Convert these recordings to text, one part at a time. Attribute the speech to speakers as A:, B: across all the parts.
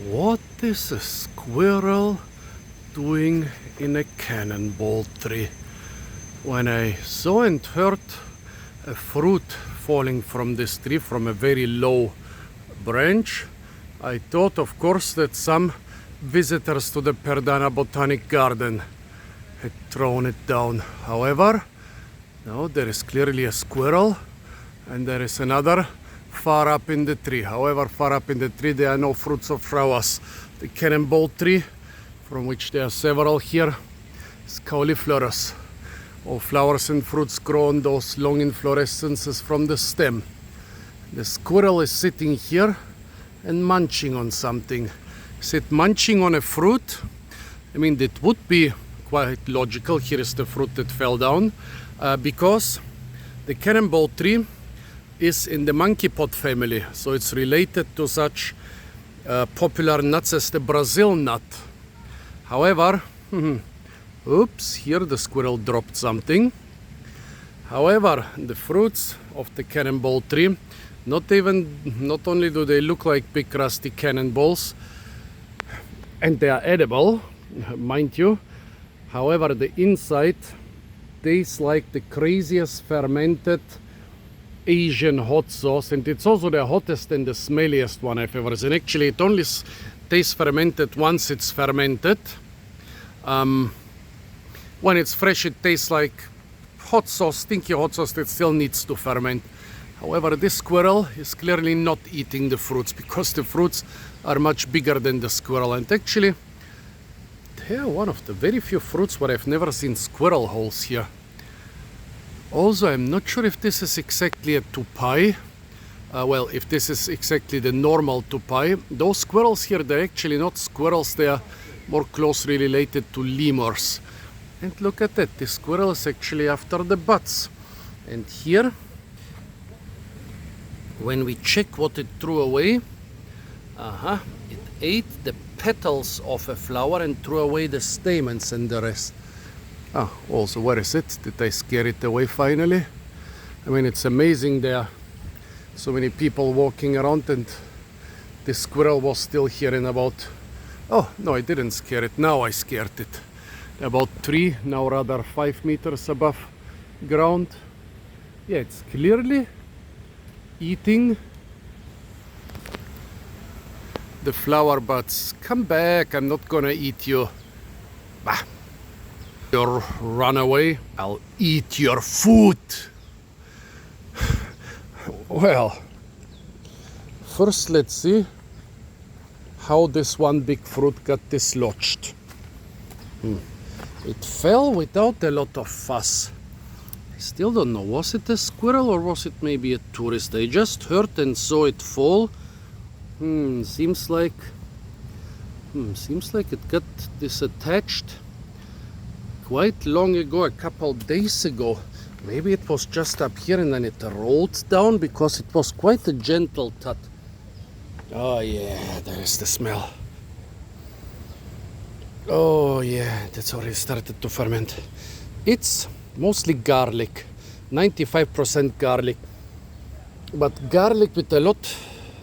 A: What is a squirrel doing in a cannonball tree? When I saw and heard a fruit falling from this tree from a very low branch, I thought, of course, that some visitors to the Perdana Botanic Garden had thrown it down. However, no, there is clearly a squirrel, and there is another far up in the tree. However, far up in the tree there are no fruits or flowers. The cannonball tree, from which there are several here, is cauliflorus. All flowers and fruits grow on those long inflorescences from the stem. The squirrel is sitting here and munching on something. Is it munching on a fruit? I mean, that would be quite logical. Here is the fruit that fell down, because the cannonball tree is in the monkey pot family, so it's related to such popular nuts as the Brazil nut. However, oops, here the squirrel dropped something. However, the fruits of the cannonball tree, not only do they look like big rusty cannonballs, and they are edible, mind you, however, the inside tastes like the craziest fermented Asian hot sauce, and it's also the hottest and the smelliest one I've ever seen. Actually, it only tastes fermented once it's fermented. When it's fresh, it tastes like hot sauce, stinky hot sauce that still needs to ferment. However, this squirrel is clearly not eating the fruits, because the fruits are much bigger than the squirrel. And actually, they are one of the very few fruits where I've never seen squirrel holes here. Also, I'm not sure if this is exactly a tupai. Well, if this is exactly the normal tupai. Those squirrels here, they're actually not squirrels. They are more closely related to lemurs. And look at that, this squirrel is actually after the butts. And here, when we check what it threw away, it ate the petals of a flower and threw away the stamens and the rest. Also, where is it? Did I scare it away finally? I mean, it's amazing, there are so many people walking around, and this squirrel was still here in about... Oh, no, I didn't scare it. Now I scared it. About 3, now rather 5 meters above ground. Yeah, it's clearly eating the flower buds. Come back, I'm not gonna eat you. Bah. You run away, I'll eat your food. Well, first let's see how this one big fruit got dislodged. It fell without a lot of fuss. I still don't know, was it a squirrel or was it maybe a tourist? I just heard and saw it fall. Seems like it got disattached quite long ago, a couple days ago. Maybe it was just up here and then it rolled down, because it was quite a gentle thud. Oh yeah, there is the smell. Oh yeah, that's already started to ferment. It's mostly garlic, 95% garlic, but garlic with a lot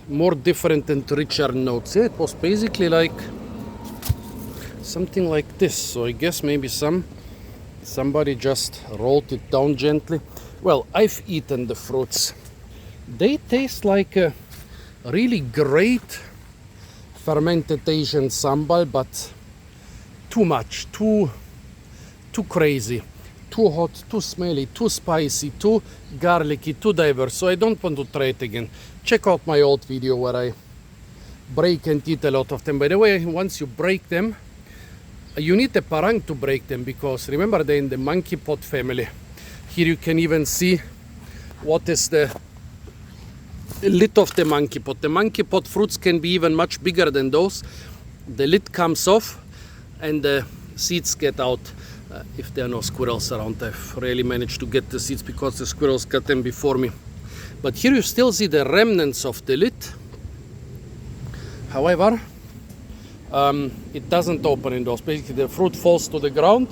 A: more different and richer notes. Yeah, it was basically like something like this. So I guess maybe somebody just rolled it down gently. Well, I've eaten the fruits. They taste like a really great fermented Asian sambal, but too much, too crazy, too hot, too smelly, too spicy, too garlicky, too diverse. So I don't want to try it again. Check out my old video where I break and eat a lot of them. By the way, once you break them, you need a parang to break them, because remember, they're in the monkey pot family. Here you can even see what is the lid of the monkey pot. The monkey pot fruits can be even much bigger than those. The lid comes off and the seeds get out. If there are no squirrels around, I've really managed to get the seeds because the squirrels got them before me. But here you still see the remnants of the lid. However, it doesn't open in those. Basically, the fruit falls to the ground,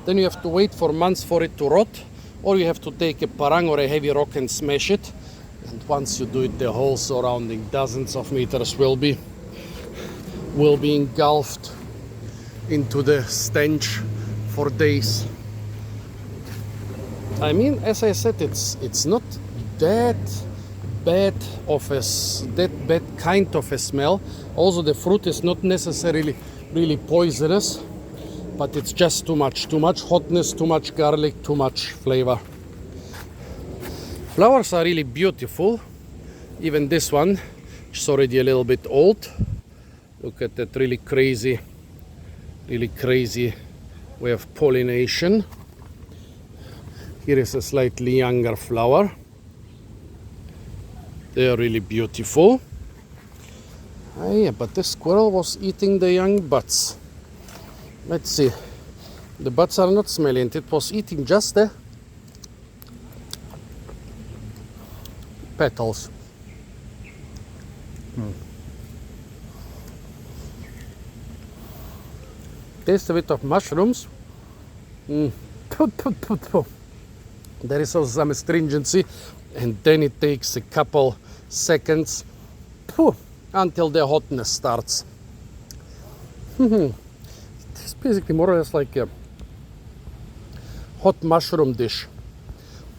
A: then you have to wait for months for it to rot, or you have to take a parang or a heavy rock and smash it. And once you do it, the whole surrounding dozens of meters will be will be engulfed into the stench for days. I mean, as I said, it's not that bad kind of a smell. Also, the fruit is not necessarily really poisonous, but it's just too much hotness, too much garlic, too much flavor. Flowers are really beautiful. Even this one, which is already a little bit old. Look at that really crazy way of pollination. Here is a slightly younger flower. They are really beautiful. Ah, yeah, but the squirrel was eating the young buds. Let's see. The buds are not smelly, and it was eating just the petals. Taste a bit of mushrooms. There is also some astringency, and then it takes a couple seconds until the hotness starts. It's basically more or less like a hot mushroom dish.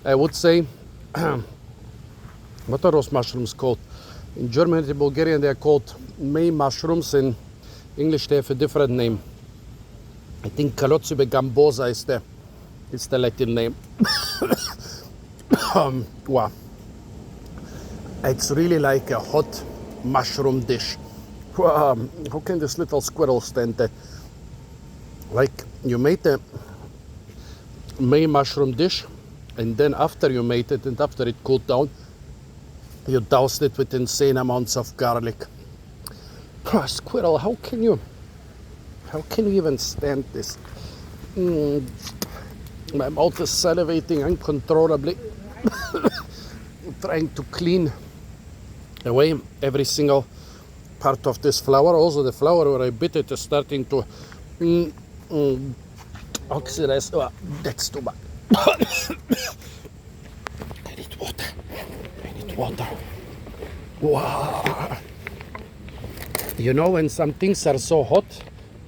A: I would say, what are those mushrooms called? In German and Bulgarian they are called May mushrooms. In English they have a different name. I think Couroupita gambosa is the Latin name. Wow. It's really like a hot mushroom dish. How can this little squirrel stand that? Like, you made a May mushroom dish, and then after you made it and after it cooled down, you doused it with insane amounts of garlic. Squirrel, how can you even stand this? My mouth is salivating uncontrollably. Trying to clean away every single part of this flower. Also, the flower where I bit it is starting to oxidize. Oh, that's too bad. I need water. Wow. You know, when some things are so hot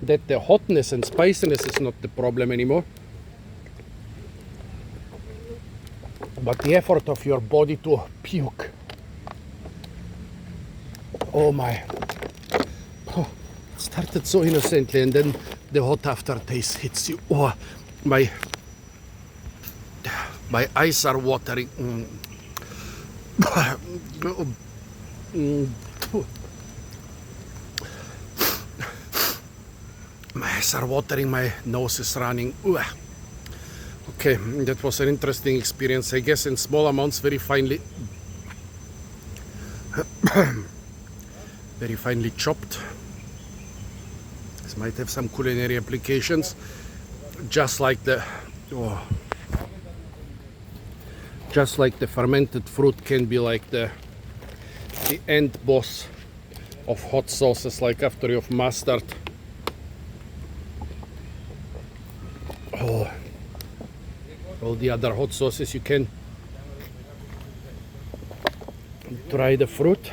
A: that the hotness and spiciness is not the problem anymore, but the effort of your body to puke. Oh my. Oh, it started so innocently, and then the hot aftertaste hits you. Oh, my eyes are watering. My eyes are watering, my nose is running. Okay, that was an interesting experience. I guess in small amounts, very finely chopped. This might have some culinary applications, just like the fermented fruit can be like the end boss of hot sauces, like after you have mustard. Oh, all the other hot sauces you can try the fruit.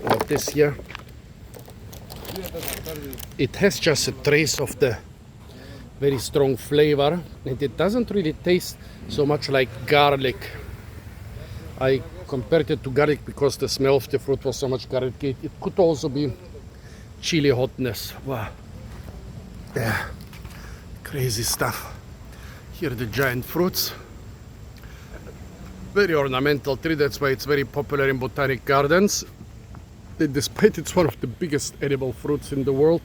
A: But this here, it has just a trace of the very strong flavor, and it doesn't really taste so much like garlic. I compared it to garlic because the smell of the fruit was so much garlicky. It could also be chili hotness. Wow. Yeah. Crazy stuff. Here are the giant fruits. Very ornamental tree, that's why it's very popular in botanic gardens. Despite it's one of the biggest edible fruits in the world.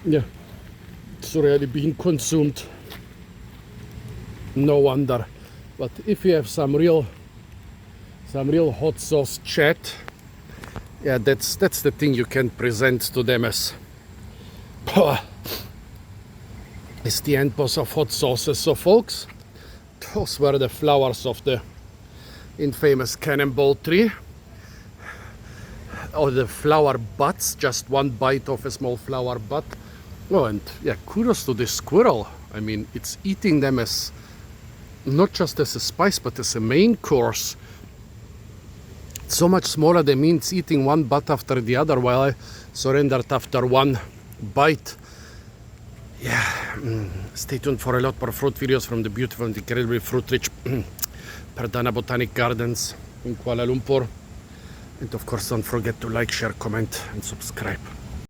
A: Yeah, it's already being consumed. No wonder. But if you have some real hot sauce chat, yeah, that's the thing you can present to them as it's the end boss of hot sauces. So folks, those were the flowers of the infamous cannonball tree, or the flower buds, just one bite of a small flower bud. Oh, and yeah, kudos to this squirrel. I mean, it's eating them as not just as a spice, but as a main course. So much smaller than me, it's eating one bud after the other while I surrendered after one bite. Yeah, stay tuned for a lot more fruit videos from the beautiful and incredibly fruit-rich Perdana Botanic Gardens in Kuala Lumpur. And of course, don't forget to like, share, comment, and subscribe.